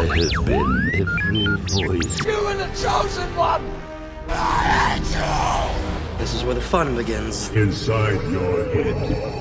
I have been every voice. You are the chosen one! This is where the fun begins. Inside your head.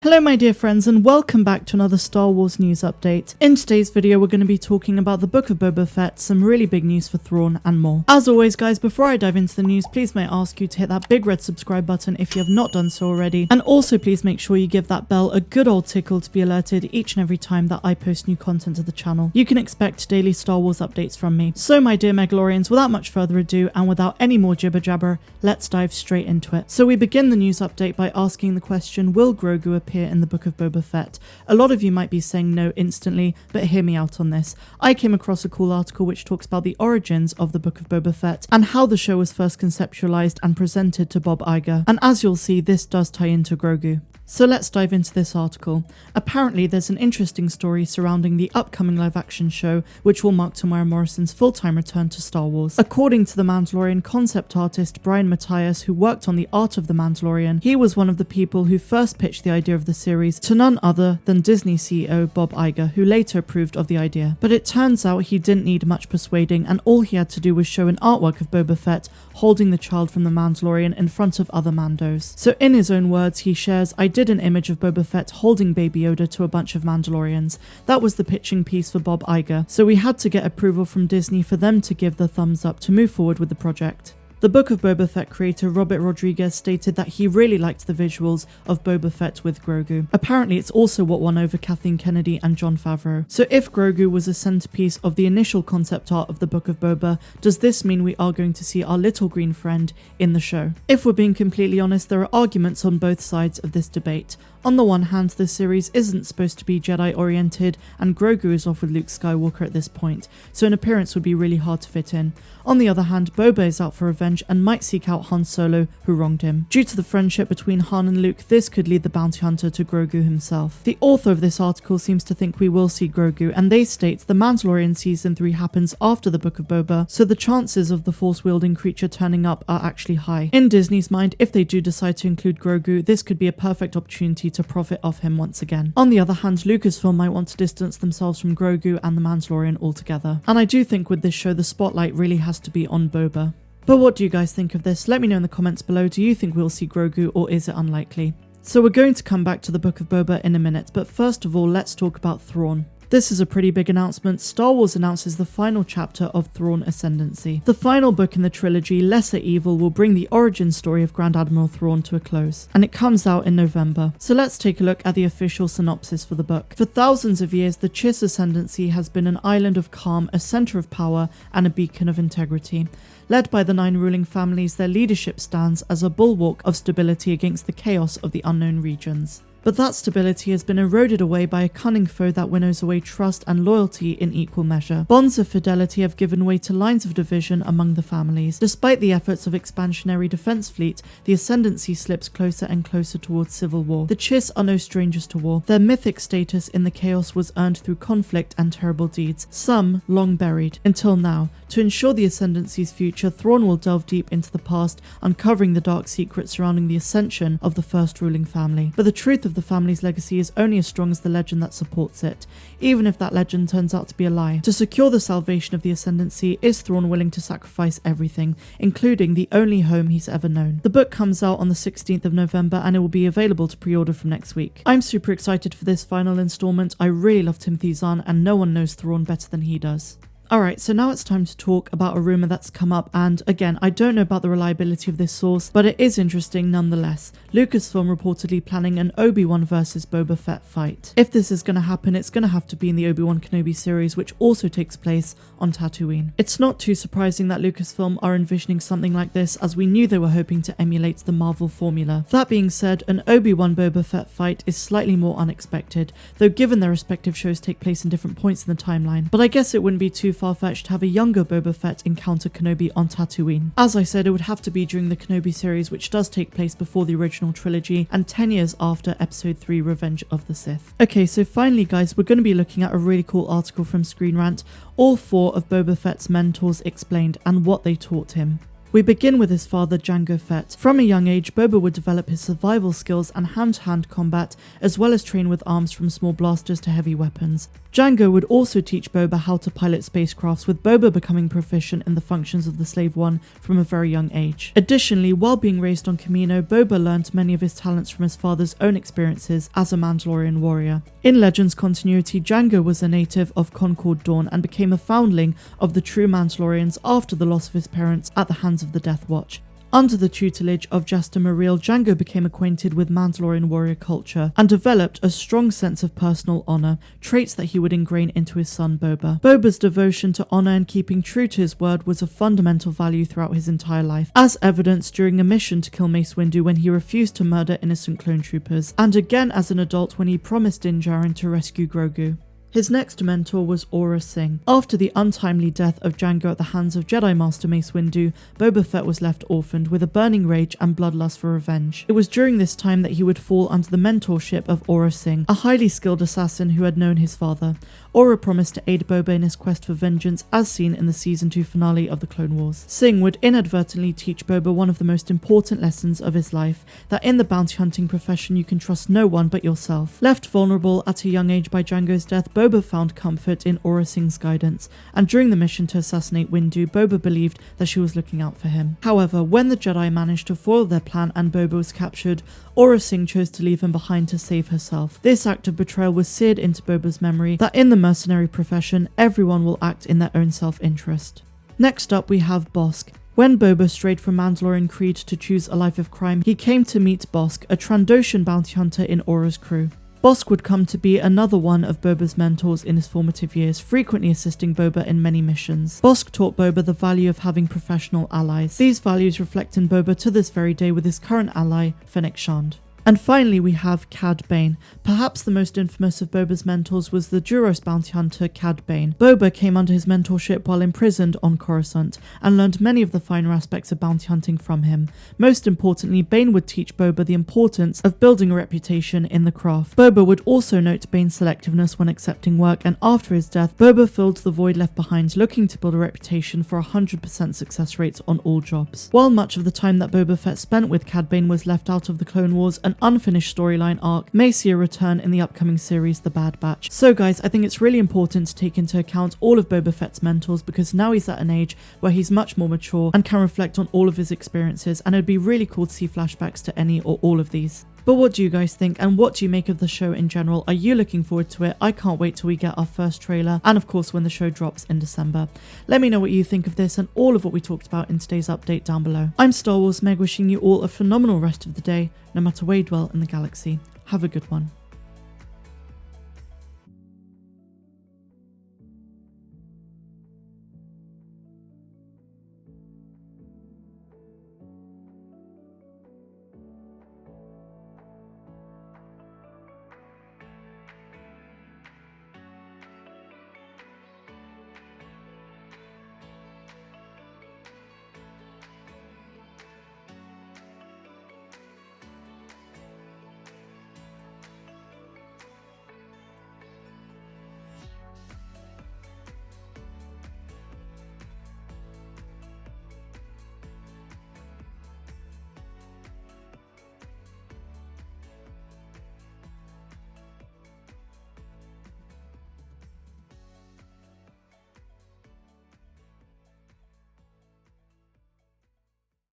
Hello my dear friends and welcome back to another Star Wars news update. In today's video we're going to be talking about the Book of Boba Fett, some really big news for Thrawn and more. As always guys, before I dive into the news, please may I ask you to hit that big red subscribe button if you have not done so already, and also please make sure you give that bell a good old tickle to be alerted each and every time that I post new content to the channel. You can expect daily Star Wars updates from me. So my dear Mandalorians, without much further ado and without any more jibber jabber, let's dive straight into it. So we begin the news update by asking the question, will Grogu appear in the Book of Boba Fett? A lot of you might be saying no instantly, but hear me out on this. I came across a cool article which talks about the origins of the Book of Boba Fett and how the show was first conceptualized and presented to Bob Iger. And as you'll see, this does tie into Grogu. So let's dive into this article. Apparently there's an interesting story surrounding the upcoming live-action show which will mark Temuera Morrison's full-time return to Star Wars. According to the Mandalorian concept artist Brian Matthias, who worked on the art of The Mandalorian, he was one of the people who first pitched the idea of the series to none other than Disney CEO Bob Iger, who later approved of the idea. But it turns out he didn't need much persuading and all he had to do was show an artwork of Boba Fett holding the child from The Mandalorian in front of other Mandos. So in his own words, he shares, "I did an image of Boba Fett holding Baby Yoda to a bunch of Mandalorians. That was the pitching piece for Bob Iger. So we had to get approval from Disney for them to give the thumbs up to move forward with the project." The Book of Boba Fett creator Robert Rodriguez stated that he really liked the visuals of Boba Fett with Grogu. Apparently it's also what won over Kathleen Kennedy and Jon Favreau. So if Grogu was a centerpiece of the initial concept art of the Book of Boba, does this mean we are going to see our little green friend in the show? If we're being completely honest, there are arguments on both sides of this debate. On the one hand, the series isn't supposed to be Jedi oriented and Grogu is off with Luke Skywalker at this point, so an appearance would be really hard to fit in. On the other hand, Boba is out for revenge and might seek out Han Solo, who wronged him. Due to the friendship between Han and Luke, this could lead the bounty hunter to Grogu himself. The author of this article seems to think we will see Grogu, and they state The Mandalorian Season 3 happens after the Book of Boba, so the chances of the force-wielding creature turning up are actually high. In Disney's mind, if they do decide to include Grogu, this could be a perfect opportunity to profit off him once again. On the other hand, Lucasfilm might want to distance themselves from Grogu and the Mandalorian altogether. And I do think with this show, the spotlight really has to be on Boba. But what do you guys think of this? Let me know in the comments below. Do you think we'll see Grogu or is it unlikely? So we're going to come back to the Book of Boba in a minute, but first of all, let's talk about Thrawn. This is a pretty big announcement. Star Wars announces the final chapter of Thrawn Ascendancy. The final book in the trilogy, Lesser Evil, will bring the origin story of Grand Admiral Thrawn to a close, and it comes out in November. So let's take a look at the official synopsis for the book. For thousands of years, the Chiss Ascendancy has been an island of calm, a center of power, and a beacon of integrity. Led by the 9 ruling families, their leadership stands as a bulwark of stability against the chaos of the unknown regions. But that stability has been eroded away by a cunning foe that winnows away trust and loyalty in equal measure. Bonds of fidelity have given way to lines of division among the families. Despite the efforts of expansionary defense fleet, the Ascendancy slips closer and closer towards civil war. The Chiss are no strangers to war. Their mythic status in the chaos was earned through conflict and terrible deeds, some long buried, until now. To ensure the Ascendancy's future, Thrawn will delve deep into the past, uncovering the dark secrets surrounding the ascension of the first ruling family. But the truth of the family's legacy is only as strong as the legend that supports it, even if that legend turns out to be a lie. To secure the salvation of the Ascendancy, is Thrawn willing to sacrifice everything, including the only home he's ever known? The book comes out on the 16th of November and it will be available to pre-order from next week. I'm super excited for this final installment. I really love Timothy Zahn and no one knows Thrawn better than he does. Alright, so now it's time to talk about a rumour that's come up, and again, I don't know about the reliability of this source, but it is interesting nonetheless. Lucasfilm reportedly planning an ObiWan versus Boba Fett fight. If this is going to happen, it's going to have to be in the Obi-Wan Kenobi series, which also takes place on Tatooine. It's not too surprising that Lucasfilm are envisioning something like this, as we knew they were hoping to emulate the Marvel formula. That being said, an Obi-Wan Boba Fett fight is slightly more unexpected, though given their respective shows take place in different points in the timeline. But I guess it wouldn't be too far-fetched to have a younger Boba Fett encounter Kenobi on Tatooine. As I said, it would have to be during the Kenobi series, which does take place before the original trilogy and 10 years after Episode 3 Revenge of the Sith. Okay, so finally guys, we're going to be looking at a really cool article from Screen Rant, all 4 of Boba Fett's mentors explained and what they taught him. We begin with his father, Jango Fett. From a young age, Boba would develop his survival skills and hand-to-hand combat, as well as train with arms from small blasters to heavy weapons. Jango would also teach Boba how to pilot spacecrafts, with Boba becoming proficient in the functions of the Slave One from a very young age. Additionally, while being raised on Kamino, Boba learned many of his talents from his father's own experiences as a Mandalorian warrior. In Legends continuity, Jango was a native of Concord Dawn and became a foundling of the true Mandalorians after the loss of his parents at the hands of the Death Watch. Under the tutelage of Jasta Mareel, Jango became acquainted with Mandalorian warrior culture and developed a strong sense of personal honor, traits that he would ingrain into his son Boba. Boba's devotion to honor and keeping true to his word was a fundamental value throughout his entire life, as evidenced during a mission to kill Mace Windu when he refused to murder innocent clone troopers, and again as an adult when he promised Din Djarin to rescue Grogu. His next mentor was Aurra Sing. After the untimely death of Jango at the hands of Jedi Master Mace Windu, Boba Fett was left orphaned with a burning rage and bloodlust for revenge. It was during this time that he would fall under the mentorship of Aurra Sing, a highly skilled assassin who had known his father. Aurra promised to aid Boba in his quest for vengeance, as seen in the Season 2 finale of the Clone Wars. Sing would inadvertently teach Boba one of the most important lessons of his life, that in the bounty hunting profession you can trust no one but yourself. Left vulnerable at a young age by Jango's death, Boba found comfort in Aurra Sing's guidance, and during the mission to assassinate Windu, Boba believed that she was looking out for him. However, when the Jedi managed to foil their plan and Boba was captured, Aurra Sing chose to leave him behind to save herself. This act of betrayal was seared into Boba's memory that in the mercenary profession, everyone will act in their own self-interest. Next up, we have Bossk. When Boba strayed from Mandalorian creed to choose a life of crime, he came to meet Bossk, a Trandoshan bounty hunter in Aurra's crew. Bossk would come to be another one of Boba's mentors in his formative years, frequently assisting Boba in many missions. Bossk taught Boba the value of having professional allies. These values reflect in Boba to this very day with his current ally, Fennec Shand. And finally we have Cad Bane. Perhaps the most infamous of Boba's mentors was the Duros bounty hunter Cad Bane. Boba came under his mentorship while imprisoned on Coruscant and learned many of the finer aspects of bounty hunting from him. Most importantly, Bane would teach Boba the importance of building a reputation in the craft. Boba would also note Bane's selectiveness when accepting work, and after his death, Boba filled the void left behind, looking to build a reputation for 100% success rates on all jobs. While much of the time that Boba Fett spent with Cad Bane was left out of the Clone Wars, an unfinished storyline arc may see a return in the upcoming series The Bad Batch. So guys, I think it's really important to take into account all of Boba Fett's mentors, because now he's at an age where he's much more mature and can reflect on all of his experiences, and it'd be really cool to see flashbacks to any or all of these. But what do you guys think, and what do you make of the show in general? Are you looking forward to it? I can't wait till we get our first trailer, and of course when the show drops in December. Let me know what you think of this and all of what we talked about in today's update down below. I'm Star Wars Meg, wishing you all a phenomenal rest of the day, no matter where you dwell in the galaxy. Have a good one.